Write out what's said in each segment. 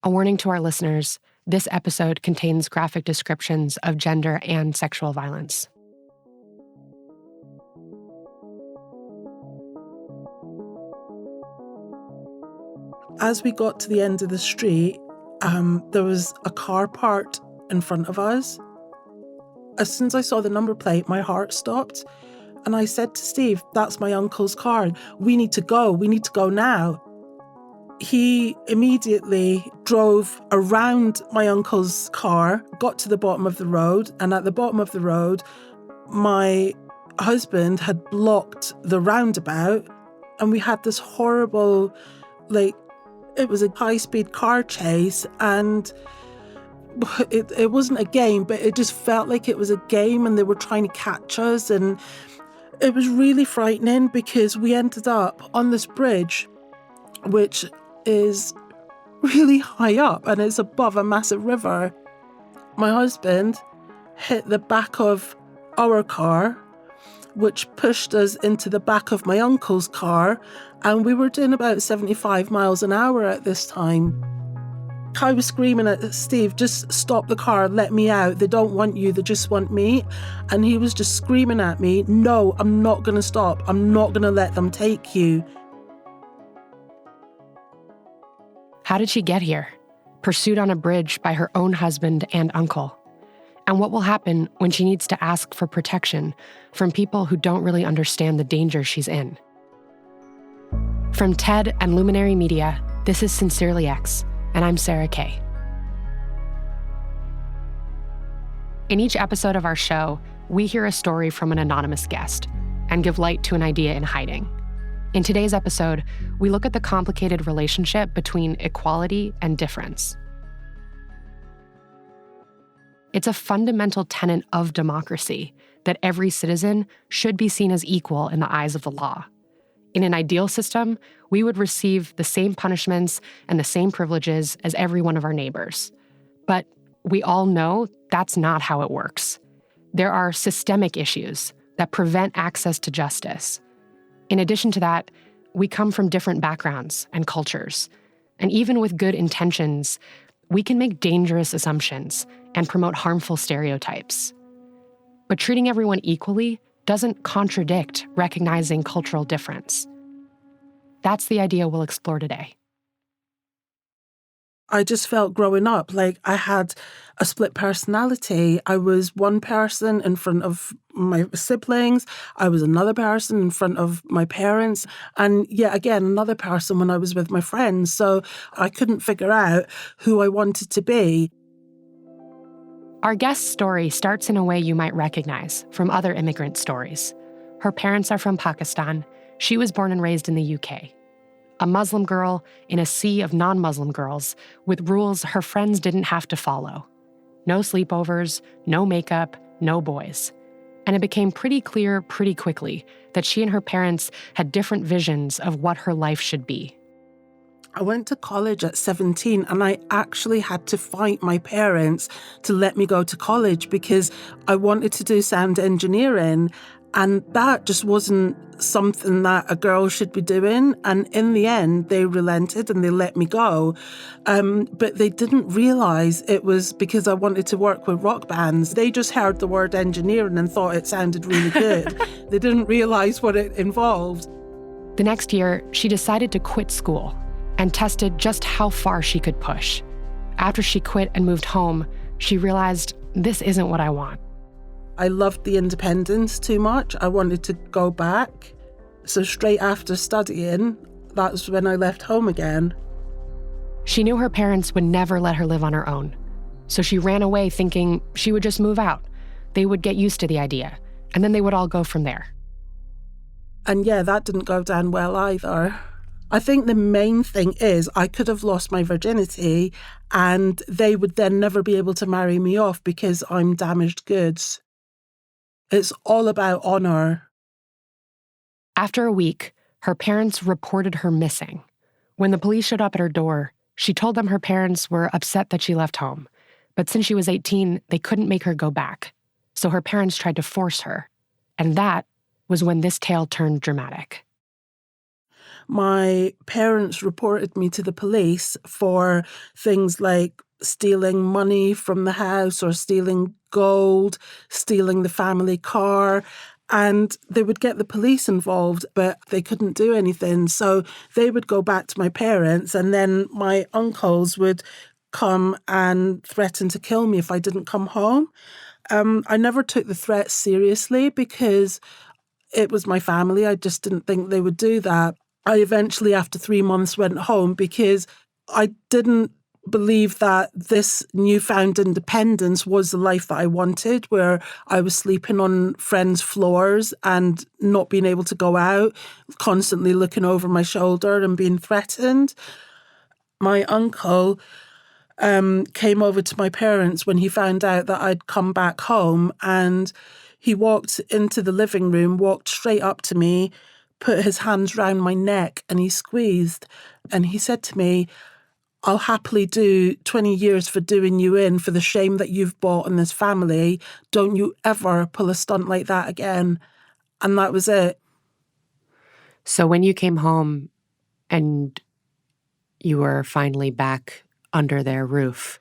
A warning to our listeners, this episode contains graphic descriptions of gender and sexual violence. As we got to the end of the street, there was a car parked in front of us. As soon as I saw the number plate, my heart stopped. And I said to Steve, "That's my uncle's car. We need to go. We need to go now." He immediately drove around my uncle's car, got to the bottom of the road, and at the bottom of the road, my husband had blocked the roundabout, and we had this horrible, it was a high-speed car chase, and it wasn't a game, but it just felt like it was a game, and they were trying to catch us, and it was really frightening because we ended up on this bridge, which is really high up and it's above a massive river. My husband hit the back of our car, which pushed us into the back of my uncle's car, and we were doing about 75 miles an hour at this time. I was screaming at Steve, "Just stop the car, let me out. They don't want you, they just want me." And he was just screaming at me, "No, I'm not going to stop. I'm not going to let them take you." How did she get here? Pursued on a bridge by her own husband and uncle? And what will happen when she needs to ask for protection from people who don't really understand the danger she's in? From TED and Luminary Media, this is Sincerely X, and I'm Sarah Kay. In each episode of our show, we hear a story from an anonymous guest and give light to an idea in hiding. In today's episode, we look at the complicated relationship between equality and difference. It's a fundamental tenet of democracy that every citizen should be seen as equal in the eyes of the law. In an ideal system, we would receive the same punishments and the same privileges as every one of our neighbors. But we all know that's not how it works. There are systemic issues that prevent access to justice. In addition to that, we come from different backgrounds and cultures. And even with good intentions, we can make dangerous assumptions and promote harmful stereotypes. But treating everyone equally doesn't contradict recognizing cultural difference. That's the idea we'll explore today. I just felt growing up like I had a split personality. I was one person in front of my siblings. I was another person in front of my parents. And yet again, another person when I was with my friends. So I couldn't figure out who I wanted to be. Our guest's story starts in a way you might recognize from other immigrant stories. Her parents are from Pakistan. She was born and raised in the UK. A Muslim girl in a sea of non-Muslim girls with rules her friends didn't have to follow. No sleepovers, no makeup, no boys. And it became pretty clear pretty quickly that she and her parents had different visions of what her life should be. I went to college at 17 and I actually had to fight my parents to let me go to college because I wanted to do sound engineering. And that just wasn't something that a girl should be doing. And in the end, they relented and they let me go. But they didn't realise it was because I wanted to work with rock bands. They just heard the word engineering and thought it sounded really good. They didn't realise what it involved. The next year, she decided to quit school and tested just how far she could push. After she quit and moved home, she realized this isn't what I want. I loved the independence too much. I wanted to go back. So straight after studying, that's when I left home again. She knew her parents would never let her live on her own. So she ran away thinking she would just move out. They would get used to the idea, and then they would all go from there. And yeah, that didn't go down well either. I think the main thing is I could have lost my virginity and they would then never be able to marry me off because I'm damaged goods. It's all about honor. After a week, her parents reported her missing. When the police showed up at her door, she told them her parents were upset that she left home. But since she was 18, they couldn't make her go back. So her parents tried to force her. And that was when this tale turned dramatic. my parents reported me to the police for things like stealing money from the house or stealing gold, stealing the family car. And they would get the police involved, but they couldn't do anything. So they would go back to my parents, and then my uncles would come and threaten to kill me if I didn't come home. I never took the threat seriously because it was my family. I just didn't think they would do that. I eventually, after 3 months, went home because I didn't believe that this newfound independence was the life that I wanted, where I was sleeping on friends' floors and not being able to go out, constantly looking over my shoulder and being threatened. My uncle came over to my parents when he found out that I'd come back home, and he walked into the living room, walked straight up to me, put his hands round my neck, and he squeezed. And he said to me, "I'll happily do 20 years for doing you in for the shame that you've brought on this family. Don't you ever pull a stunt like that again." And that was it. So when you came home and you were finally back under their roof,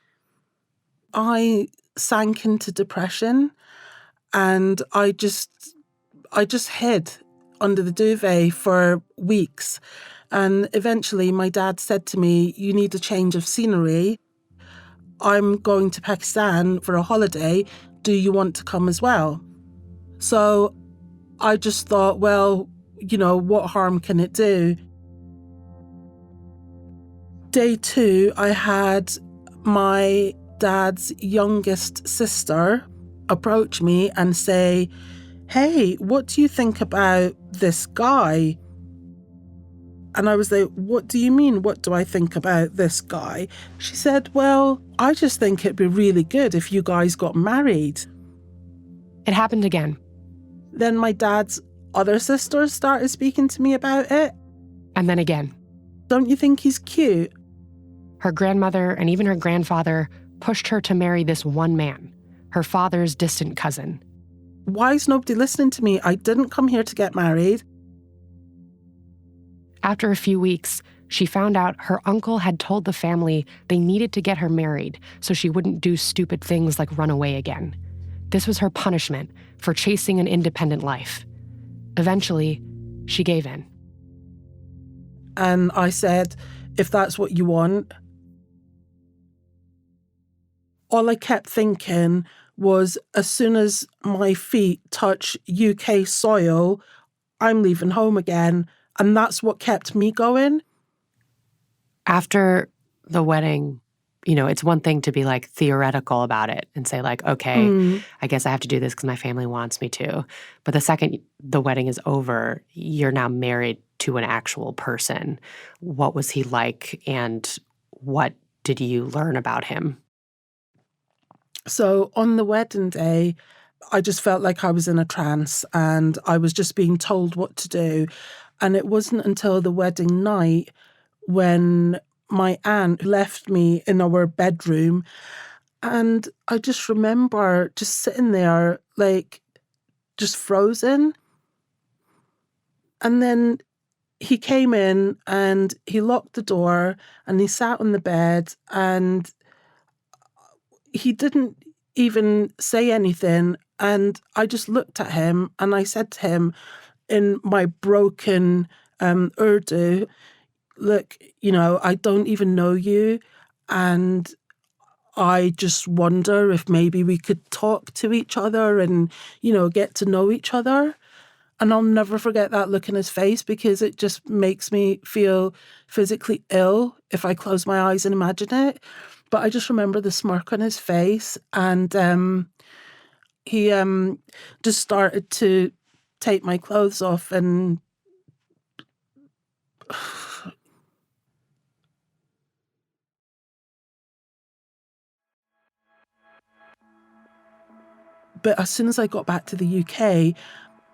I sank into depression, and I just hid under the duvet for weeks. And eventually my dad said to me, "You need a change of scenery. I'm going to Pakistan for a holiday. Do you want to come as well?" So I just thought, well, what harm can it do? Day 2, I had my dad's youngest sister approach me and say, "Hey, what do you think about this guy?" And I was like, "What do you mean? What do I think about this guy?" She said, "Well, I just think it'd be really good if you guys got married." it happened again. Then my dad's other sisters started speaking to me about it. And then again. "Don't you think he's cute?" Her grandmother and even her grandfather pushed her to marry this one man, her father's distant cousin. Why is nobody listening to me? I didn't come here to get married. After a few weeks, she found out her uncle had told the family they needed to get her married so she wouldn't do stupid things like run away again. This was her punishment for chasing an independent life. Eventually, she gave in. And I said, "If that's what you want." All I kept thinking was, as soon as my feet touch UK soil, I'm leaving home again. And that's what kept me going. After the wedding, it's one thing to be like theoretical about it and say like, okay, I guess I have to do this because my family wants me to. But the second the wedding is over, you're now married to an actual person. What was he like, and what did you learn about him? So on the wedding day, I just felt like I was in a trance and I was just being told what to do. And it wasn't until the wedding night when my aunt left me in our bedroom. And I just remember just sitting there, like, just frozen. And then he came in and he locked the door and he sat on the bed and he didn't even say anything. And I just looked at him and I said to him in my broken Urdu, "Look, I don't even know you. And I just wonder if maybe we could talk to each other and, get to know each other." And I'll never forget that look in his face because it just makes me feel physically ill if I close my eyes and imagine it. But I just remember the smirk on his face, and he just started to take my clothes off, and but as soon as I got back to the UK,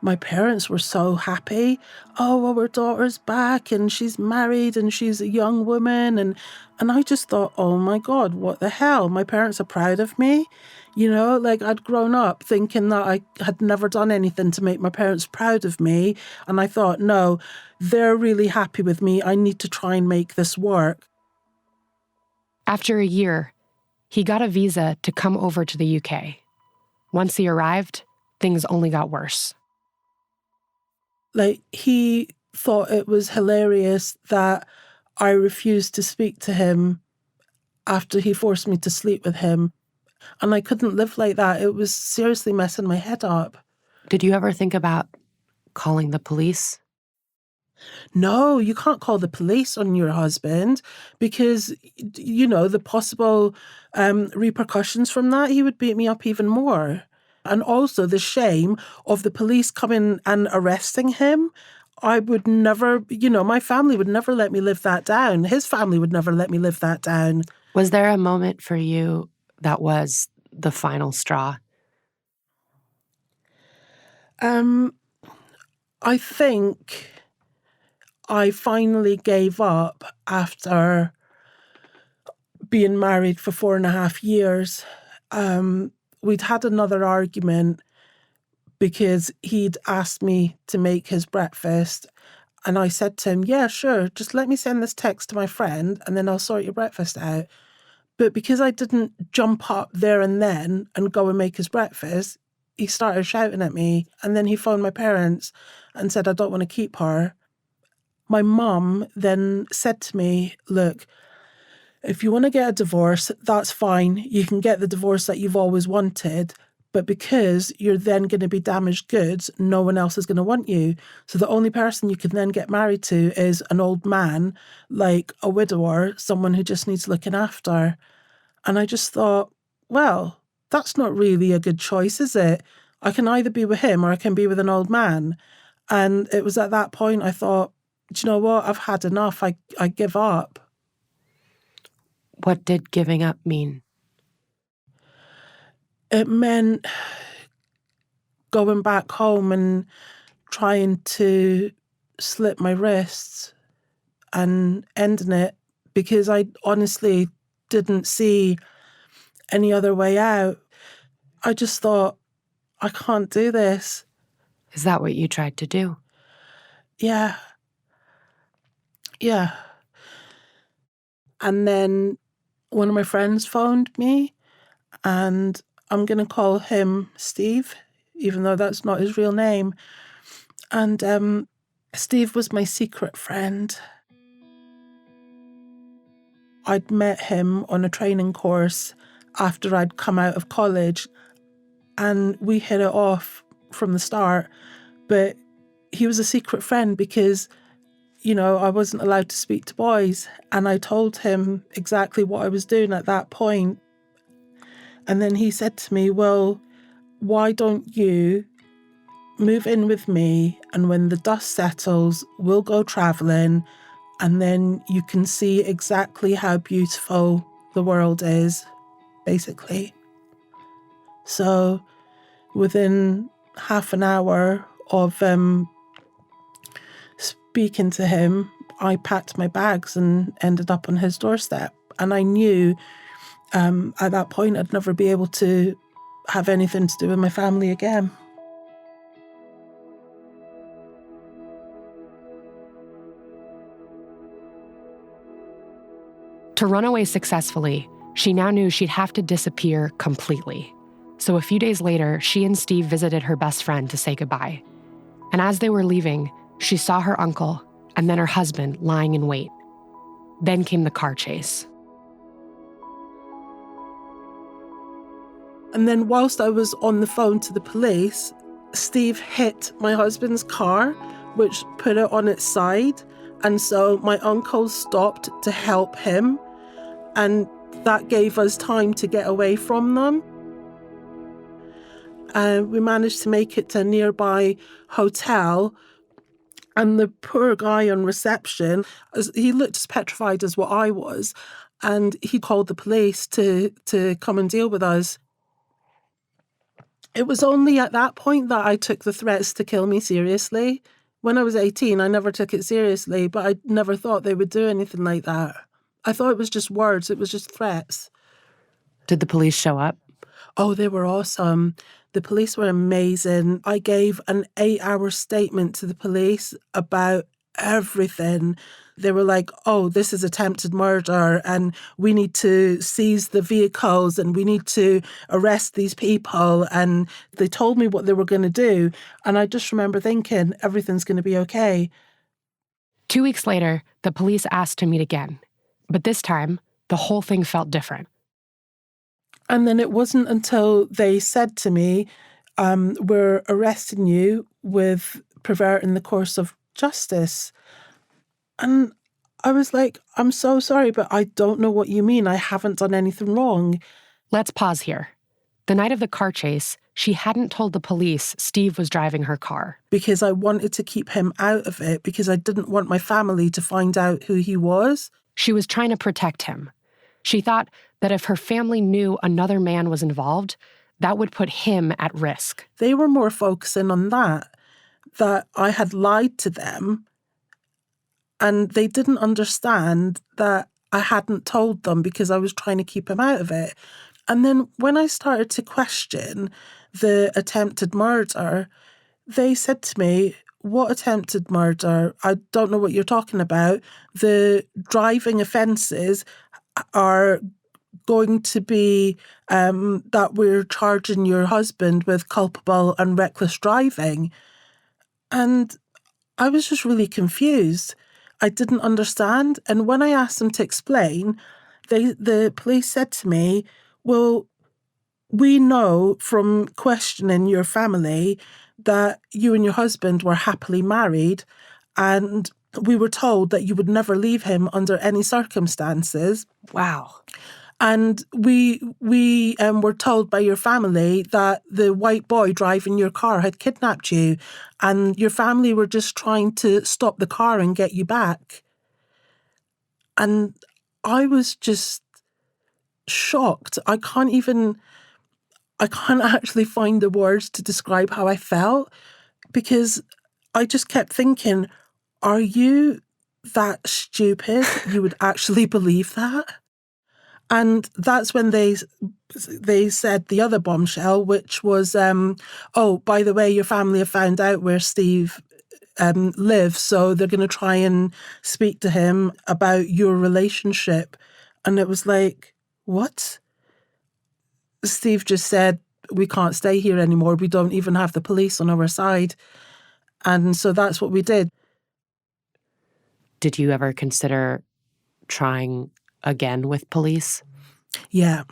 My parents were so happy. Oh, well, our daughter's back and she's married and she's a young woman. And I just thought, oh my God, what the hell? My parents are proud of me. You know, like I'd grown up thinking that I had never done anything to make my parents proud of me. And I thought, no, they're really happy with me. I need to try and make this work. After a year, he got a visa to come over to the UK. Once he arrived, things only got worse. Like, he thought it was hilarious that I refused to speak to him after he forced me to sleep with him. And I couldn't live like that. It was seriously messing my head up. Did you ever think about calling the police? No, you can't call the police on your husband because, you know, the possible repercussions from that, he would beat me up even more. And also the shame of the police coming and arresting him. I would never, you know, my family would never let me live that down. His family would never let me live that down. Was there a moment for you that was the final straw? I think I finally gave up after being married for 4.5 years. We'd had another argument because he'd asked me to make his breakfast. And I said to him, yeah, sure, just let me send this text to my friend and then I'll sort your breakfast out. But because I didn't jump up there and then and go and make his breakfast, he started shouting at me. And then he phoned my parents and said, I don't want to keep her. My mum then said to me, look, if you want to get a divorce, that's fine. You can get the divorce that you've always wanted. But because you're then going to be damaged goods, no one else is going to want you. So the only person you can then get married to is an old man, like a widower, someone who just needs looking after. And I just thought, well, that's not really a good choice, is it? I can either be with him or I can be with an old man. And it was at that point I thought, do you know what? I've had enough. I give up. What did giving up mean? It meant going back home and trying to slit my wrists and ending it because I honestly didn't see any other way out. I just thought, I can't do this. Is that what you tried to do? Yeah. Yeah. And then one of my friends phoned me, and I'm going to call him Steve, even though that's not his real name. And Steve was my secret friend. I'd met him on a training course after I'd come out of college, and we hit it off from the start. But he was a secret friend because, you know, I wasn't allowed to speak to boys. And I told him exactly what I was doing at that point. And then he said to me, well, why don't you move in with me? And when the dust settles, we'll go traveling. And then you can see exactly how beautiful the world is, basically. So within half an hour of speaking to him, I packed my bags and ended up on his doorstep. And I knew at that point I'd never be able to have anything to do with my family again. To run away successfully, she now knew she'd have to disappear completely. So a few days later, she and Steve visited her best friend to say goodbye. And as they were leaving, she saw her uncle and then her husband lying in wait. Then came the car chase. And then whilst I was on the phone to the police, Steve hit my husband's car, which put it on its side. And so my uncle stopped to help him. And that gave us time to get away from them. And we managed to make it to a nearby hotel. And the poor guy on reception, he looked as petrified as what I was. And he called the police to come and deal with us. It was only at that point that I took the threats to kill me seriously. When I was 18, I never took it seriously, but I never thought they would do anything like that. I thought it was just words. It was just threats. Did the police show up? Oh, they were awesome. The police were amazing. I gave an 8-hour statement to the police about everything. They were like, oh, this is attempted murder and we need to seize the vehicles and we need to arrest these people. And they told me what they were going to do. And I just remember thinking, everything's going to be okay. 2 weeks later, the police asked to meet again. But this time, the whole thing felt different. And then it wasn't until they said to me, we're arresting you with perverting the course of justice. And I was like, I'm so sorry, but I don't know what you mean. I haven't done anything wrong. Let's pause here. The night of the car chase, she hadn't told the police Steve was driving her car. Because I wanted to keep him out of it, because I didn't want my family to find out who he was. She was trying to protect him. She thought that if her family knew another man was involved, that would put him at risk. They were more focusing on that I had lied to them, and they didn't understand that I hadn't told them because I was trying to keep him out of it. And then when I started to question the attempted murder, they said to me, what attempted murder? I don't know what you're talking about. The driving offences are going to be that we're charging your husband with culpable and reckless driving. And I was just really confused. I didn't understand. And when I asked them to explain, the police said to me, well, we know from questioning your family that you and your husband were happily married, and we were told that you would never leave him under any circumstances. Wow. And we were told by your family that the white boy driving your car had kidnapped you, and your family were just trying to stop the car and get you back. And I was just shocked. I can't actually find the words to describe how I felt, because I just kept thinking, are you that stupid? You would actually believe that? And that's when they said the other bombshell, which was, oh, by the way, your family have found out where Steve lives, so they're going to try and speak to him about your relationship. And it was like, what? Steve just said, we can't stay here anymore. We don't even have the police on our side. And so that's what we did. Did you ever consider trying again with police? Yeah.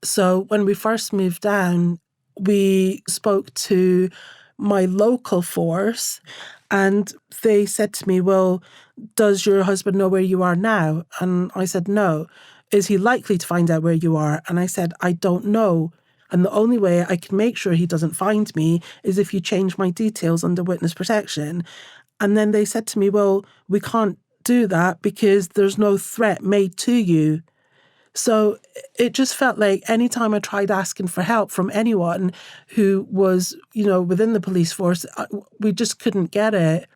So when we first moved down, we spoke to my local force, and they said to me, well, does your husband know where you are now? And I said, no. Is he likely to find out where you are? And I said, I don't know. And the only way I can make sure he doesn't find me is if you change my details under witness protection. And then they said to me, well, we can't do that because there's no threat made to you. So it just felt like anytime I tried asking for help from anyone who was, within the police force, we just couldn't get it.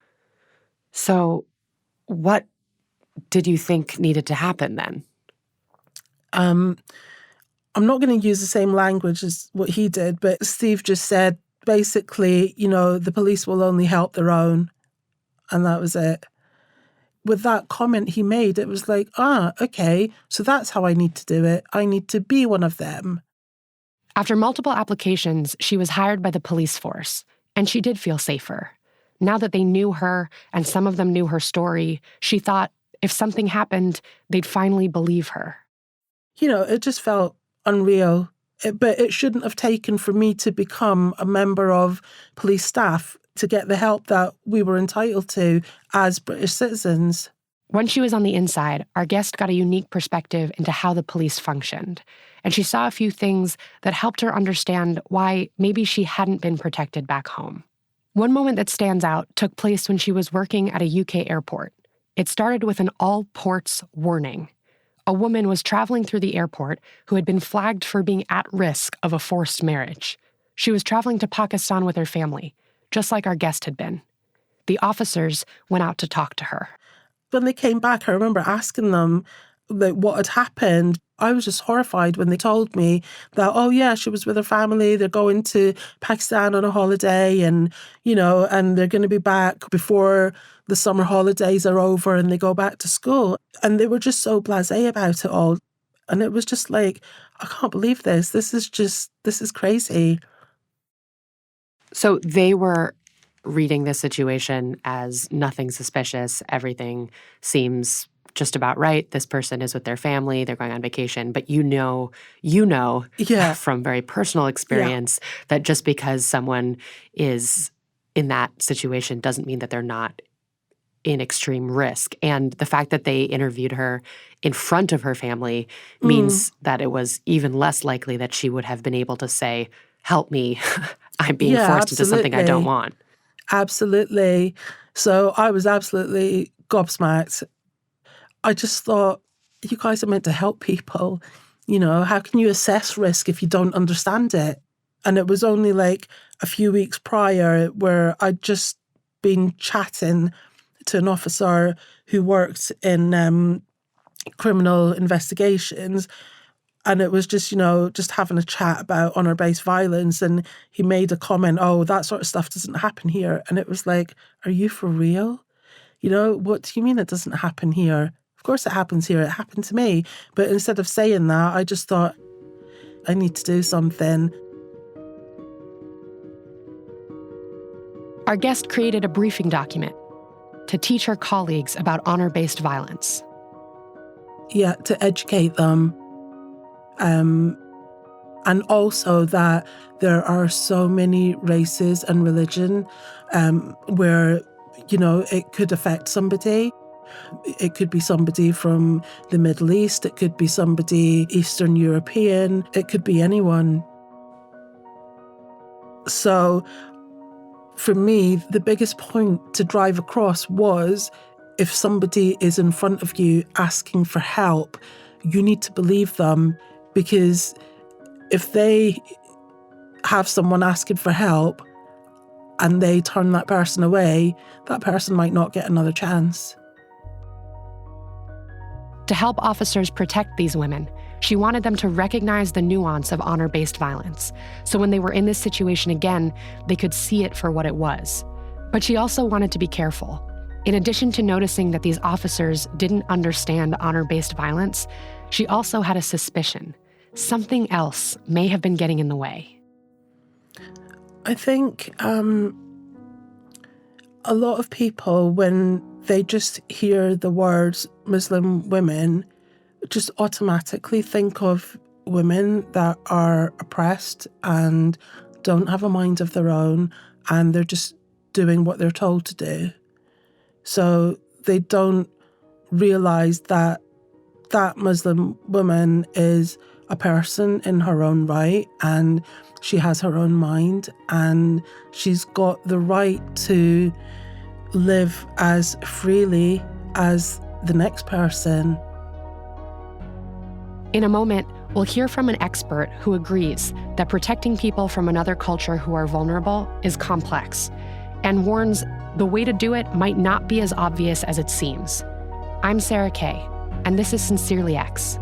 So what did you think needed to happen then? I'm not going to use the same language as what he did, but Steve just said, basically, the police will only help their own. And that was it. With that comment he made, it was like, okay, so that's how I need to do it. I need to be one of them. After multiple applications, she was hired by the police force, and she did feel safer. Now that they knew her and some of them knew her story, she thought if something happened, they'd finally believe her. It just felt unreal. But it shouldn't have taken for me to become a member of police staff to get the help that we were entitled to as British citizens. When she was on the inside, our guest got a unique perspective into how the police functioned, and she saw a few things that helped her understand why maybe she hadn't been protected back home. One moment that stands out took place when she was working at a UK airport. It started with an all ports warning. A woman was traveling through the airport who had been flagged for being at risk of a forced marriage. She was traveling to Pakistan with her family, just like our guest had been. The officers went out to talk to her. When they came back, I remember asking them like what had happened. I was just horrified when they told me that, oh yeah, she was with her family. They're going to Pakistan on a holiday and, and they're going to be back before the summer holidays are over and they go back to school. And they were just so blasé about it all. And it was just like, I can't believe this. This is crazy. So they were reading this situation as nothing suspicious. Everything seems just about right. This person is with their family. They're going on vacation. But you know Yeah. from very personal experience that just because someone is in that situation doesn't mean that they're not in extreme risk. And the fact that they interviewed her in front of her family means that it was even less likely that she would have been able to say, help me, I'm being forced into something I don't want. Absolutely. So I was absolutely gobsmacked. I just thought, you guys are meant to help people. How can you assess risk if you don't understand it? And it was only like a few weeks prior where I'd just been chatting to an officer who worked in criminal investigations. And it was just, just having a chat about honor-based violence. And he made a comment, oh, that sort of stuff doesn't happen here. And it was like, are you for real? What do you mean it doesn't happen here? Of course it happens here. It happened to me. But instead of saying that, I just thought, I need to do something. Our guest created a briefing document to teach her colleagues about honor-based violence. Yeah, to educate them. And also that there are so many races and religion where, it could affect somebody. It could be somebody from the Middle East. It could be somebody Eastern European. It could be anyone. So for me, the biggest point to drive across was if somebody is in front of you asking for help, you need to believe them, because if they have someone asking for help and they turn that person away, that person might not get another chance. To help officers protect these women, she wanted them to recognize the nuance of honor-based violence, so when they were in this situation again, they could see it for what it was. But she also wanted to be careful. In addition to noticing that these officers didn't understand honor-based violence, she also had a suspicion. Something else may have been getting in the way. I think a lot of people, when they just hear the words Muslim women, just automatically think of women that are oppressed and don't have a mind of their own, and they're just doing what they're told to do. So they don't realise that that Muslim woman is a person in her own right, and she has her own mind, and she's got the right to live as freely as the next person. In a moment, we'll hear from an expert who agrees that protecting people from another culture who are vulnerable is complex, and warns the way to do it might not be as obvious as it seems. I'm Sarah Kay, and this is Sincerely X.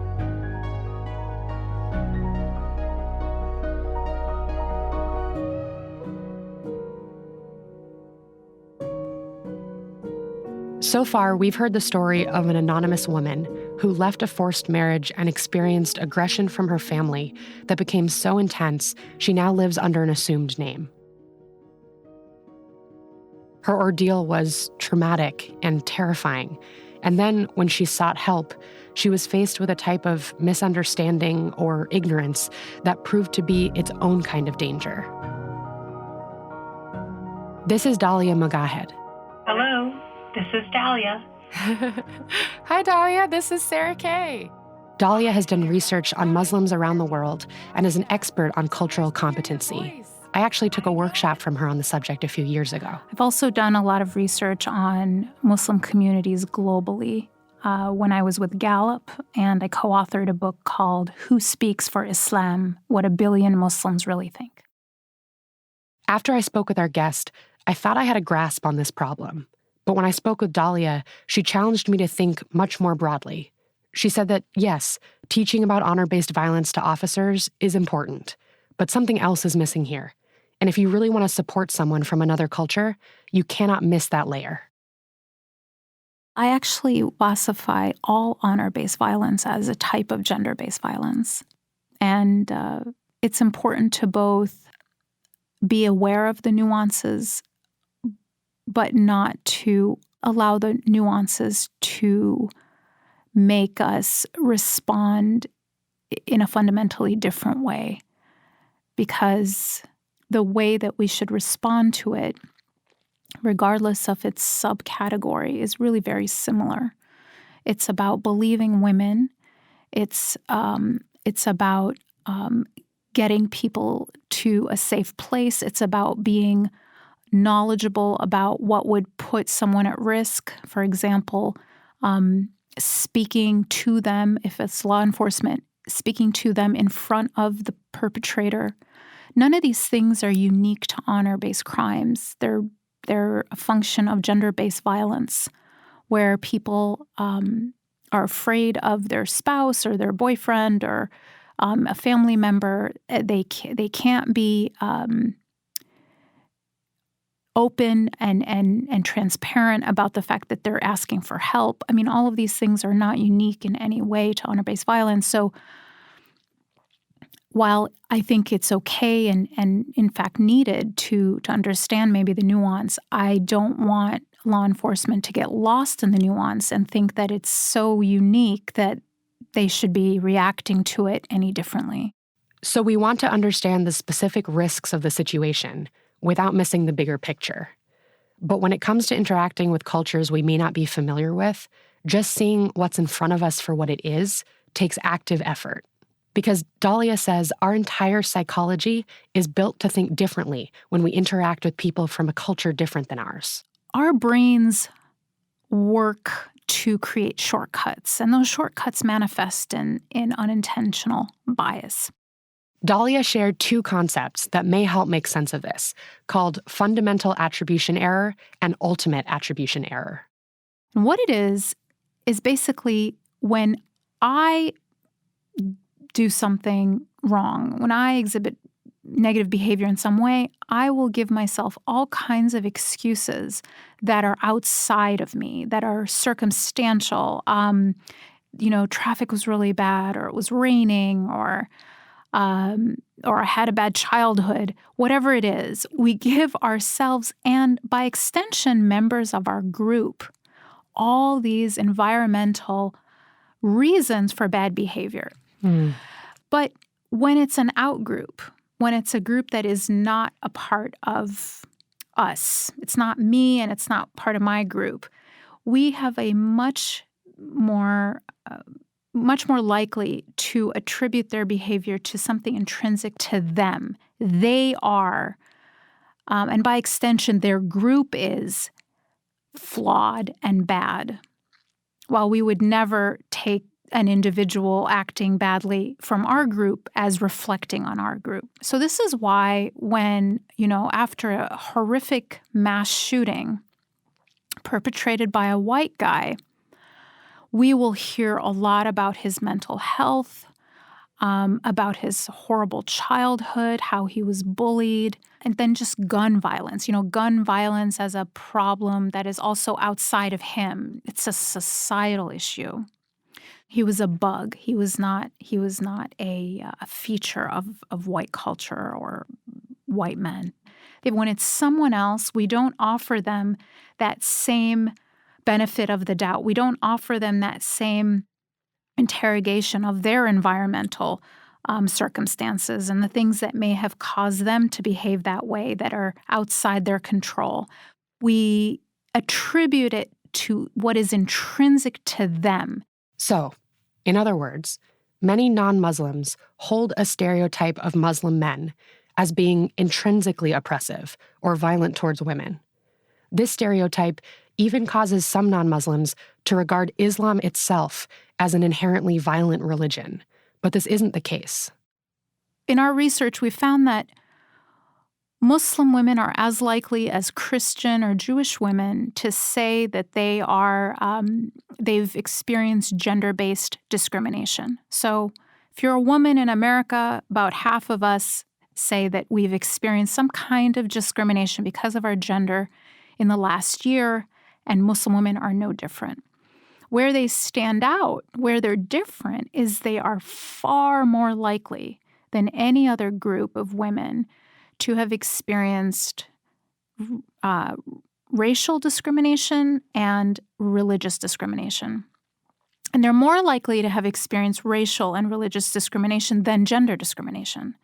So far, we've heard the story of an anonymous woman who left a forced marriage and experienced aggression from her family that became so intense she now lives under an assumed name. Her ordeal was traumatic and terrifying, and then when she sought help, she was faced with a type of misunderstanding or ignorance that proved to be its own kind of danger. This is Dahlia Mogahed. Hello, this is Dahlia. Hi, Dahlia. This is Sarah Kay. Dahlia has done research on Muslims around the world and is an expert on cultural competency. I actually took a workshop from her on the subject a few years ago. I've also done a lot of research on Muslim communities globally when I was with Gallup, and I co-authored a book called Who Speaks for Islam? What a Billion Muslims Really Think. After I spoke with our guest, I thought I had a grasp on this problem. But when I spoke with Dahlia, she challenged me to think much more broadly. She said that, yes, teaching about honor-based violence to officers is important, but something else is missing here. And if you really want to support someone from another culture, you cannot miss that layer. I actually classify all honor-based violence as a type of gender-based violence. And it's important to both be aware of the nuances, but not to allow the nuances to make us respond in a fundamentally different way. Because the way that we should respond to it, regardless of its subcategory, is really very similar. It's about believing women. It's about getting people to a safe place. It's about being knowledgeable about what would put someone at risk. For example, speaking to them, if it's law enforcement, speaking to them in front of the perpetrator. None of these things are unique to honor-based crimes. They're a function of gender-based violence, where people are afraid of their spouse or their boyfriend or a family member. They can't be open and transparent about the fact that they're asking for help. I mean, all of these things are not unique in any way to honor-based violence. So while I think it's okay and in fact needed to understand maybe the nuance, I don't want law enforcement to get lost in the nuance and think that it's so unique that they should be reacting to it any differently. So we want to understand the specific risks of the situation without missing the bigger picture. But when it comes to interacting with cultures we may not be familiar with, just seeing what's in front of us for what it is takes active effort. Because Dahlia says our entire psychology is built to think differently when we interact with people from a culture different than ours. Our brains work to create shortcuts, and those shortcuts manifest in unintentional bias. Dahlia shared two concepts that may help make sense of this, called fundamental attribution error and ultimate attribution error. And what it is basically when I do something wrong, when I exhibit negative behavior in some way, I will give myself all kinds of excuses that are outside of me, that are circumstantial. Traffic was really bad, or it was raining, or I had a bad childhood. Whatever it is, we give ourselves, and by extension, members of our group, all these environmental reasons for bad behavior. But when it's an out-group, when it's a group that is not a part of us, it's not me and it's not part of my group, we have a much more likely to attribute their behavior to something intrinsic to them. They are, and by extension, their group is flawed and bad, while we would never take an individual acting badly from our group as reflecting on our group. So this is why when, after a horrific mass shooting perpetrated by a white guy, we will hear a lot about his mental health, about his horrible childhood, how he was bullied, and then just gun violence. Gun violence as a problem that is also outside of him. It's a societal issue. He was a bug. He was not a feature of white culture or white men. When it's someone else, we don't offer them that same benefit of the doubt. We don't offer them that same interrogation of their environmental circumstances and the things that may have caused them to behave that way that are outside their control. We attribute it to what is intrinsic to them. So, in other words, many non-Muslims hold a stereotype of Muslim men as being intrinsically oppressive or violent towards women. This stereotype even causes some non-Muslims to regard Islam itself as an inherently violent religion, but this isn't the case. In our research, we found that Muslim women are as likely as Christian or Jewish women to say that they've experienced gender-based discrimination. So if you're a woman in America, about half of us say that we've experienced some kind of discrimination because of our gender in the last year, and Muslim women are no different. Where they stand out, where they're different, is they are far more likely than any other group of women to have experienced racial discrimination and religious discrimination. And they're more likely to have experienced racial and religious discrimination than gender discrimination.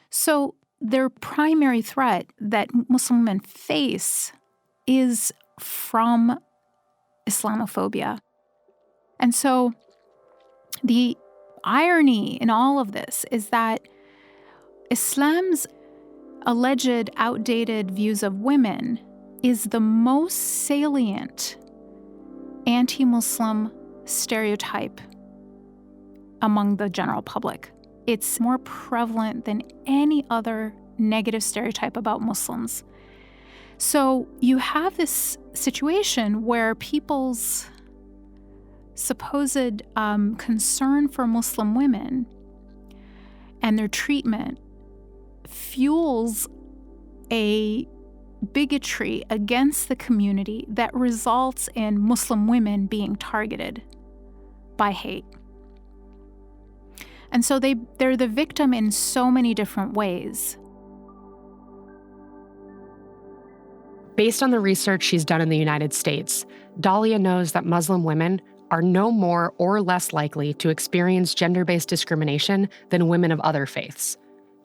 So their primary threat that Muslim women face is from Islamophobia. And so the irony in all of this is that Islam's alleged outdated views of women is the most salient anti-Muslim stereotype among the general public. It's more prevalent than any other negative stereotype about Muslims. So you have this situation where people's supposed concern for Muslim women and their treatment fuels a bigotry against the community that results in Muslim women being targeted by hate. And so they're the victim in so many different ways. Based on the research she's done in the United States, Dahlia knows that Muslim women are no more or less likely to experience gender-based discrimination than women of other faiths.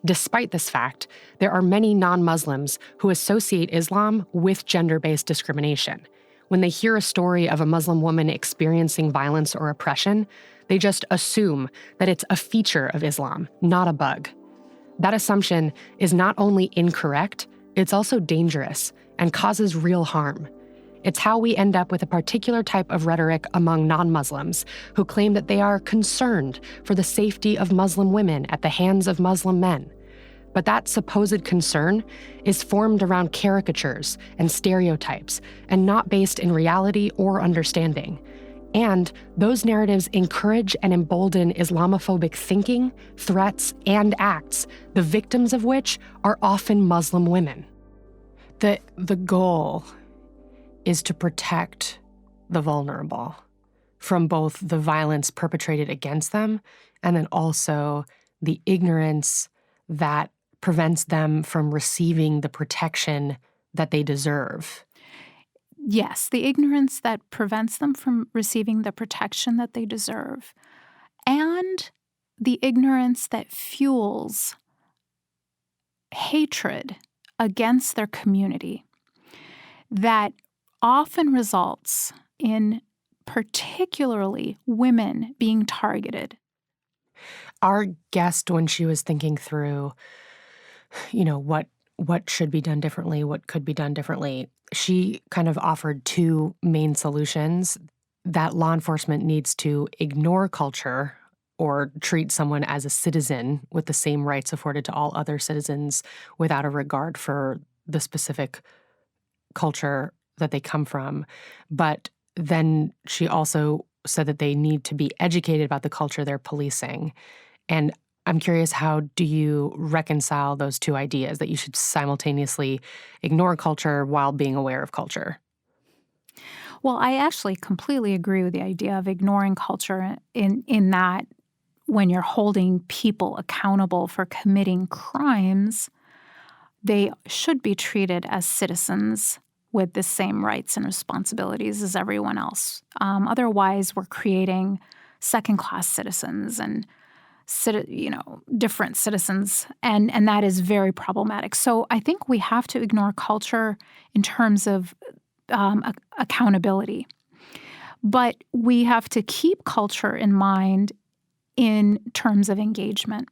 Despite this fact, there are many non-Muslims who associate Islam with gender-based discrimination. When they hear a story of a Muslim woman experiencing violence or oppression, they just assume that it's a feature of Islam, not a bug. That assumption is not only incorrect, it's also dangerous and causes real harm. It's how we end up with a particular type of rhetoric among non-Muslims who claim that they are concerned for the safety of Muslim women at the hands of Muslim men. But that supposed concern is formed around caricatures and stereotypes and not based in reality or understanding. And those narratives encourage and embolden Islamophobic thinking, threats, and acts, the victims of which are often Muslim women. The goal is to protect the vulnerable from both the violence perpetrated against them and then also the ignorance that prevents them from receiving the protection that they deserve. Yes, the ignorance that prevents them from receiving the protection that they deserve, and the ignorance that fuels hatred against their community that often results in particularly women being targeted. Our guest, when she was thinking through, what should be done differently, what could be done differently, she kind of offered two main solutions: that law enforcement needs to ignore culture or treat someone as a citizen with the same rights afforded to all other citizens without a regard for the specific culture that they come from. But then she also said that they need to be educated about the culture they're policing. And I'm curious, how do you reconcile those two ideas, that you should simultaneously ignore culture while being aware of culture? Well, I actually completely agree with the idea of ignoring culture in that when you're holding people accountable for committing crimes, they should be treated as citizens with the same rights and responsibilities as everyone else. Otherwise, we're creating second-class citizens and different citizens, and that is very problematic. So I think we have to ignore culture in terms of accountability. But we have to keep culture in mind in terms of engagement.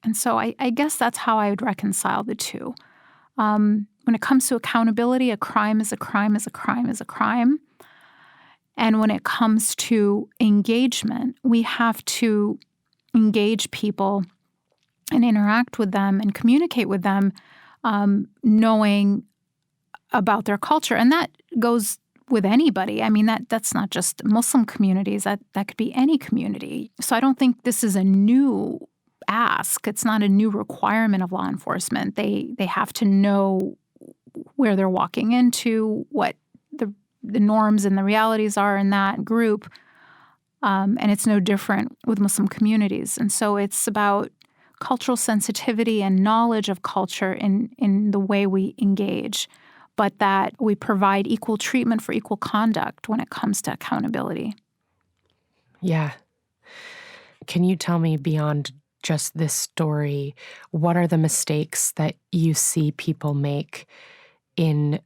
And so I guess that's how I would reconcile the two. When it comes to accountability, a crime is a crime is a crime is a crime. And when it comes to engagement, we have to engage people and interact with them and communicate with them knowing about their culture. And that goes with anybody. I mean, that's not just Muslim communities. That could be any community. So I don't think this is a new ask. It's not a new requirement of law enforcement. They have to know where they're walking into, what the norms and the realities are in that group. And it's no different with Muslim communities. And so it's about cultural sensitivity and knowledge of culture in the way we engage, but that we provide equal treatment for equal conduct when it comes to accountability. Yeah. Can you tell me, beyond just this story, what are the mistakes that you see people make in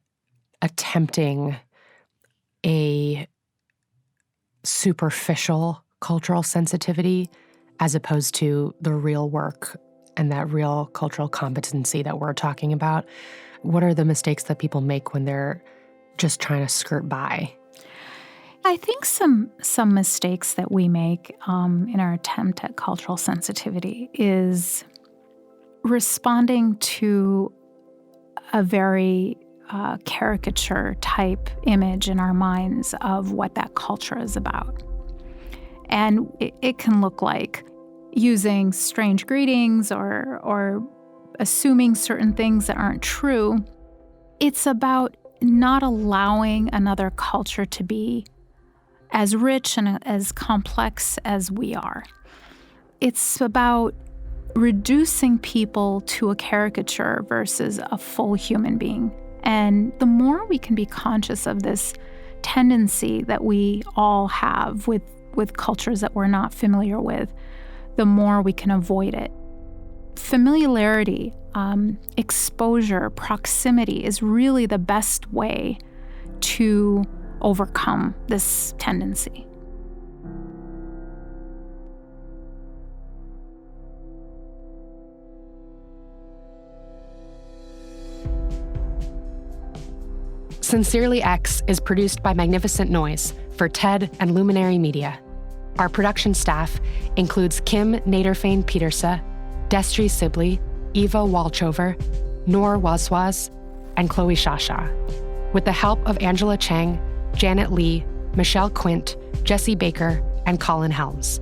attempting a superficial cultural sensitivity as opposed to the real work and that real cultural competency that we're talking about? What are the mistakes that people make when they're just trying to skirt by? I think some mistakes that we make in our attempt at cultural sensitivity is responding to a very caricature type image in our minds of what that culture is about. And it can look like using strange greetings or assuming certain things that aren't true. It's about not allowing another culture to be as rich and as complex as we are. It's about reducing people to a caricature versus a full human being. And the more we can be conscious of this tendency that we all have with cultures that we're not familiar with, the more we can avoid it. Familiarity, exposure, proximity is really the best way to overcome this tendency. Sincerely X is produced by Magnificent Noise for TED and Luminary Media. Our production staff includes Kim Naderfane-Petersa, Destry Sibley, Eva Walchover, Noor Waswas, and Chloe Shasha, with the help of Angela Chang, Janet Lee, Michelle Quint, Jesse Baker, and Colin Helms.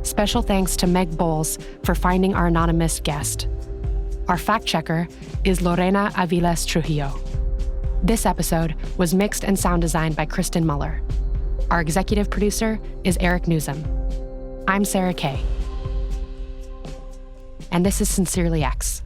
Special thanks to Meg Bowles for finding our anonymous guest. Our fact checker is Lorena Aviles Trujillo. This episode was mixed and sound designed by Kristen Muller. Our executive producer is Eric Newsom. I'm Sarah Kay. And this is Sincerely X.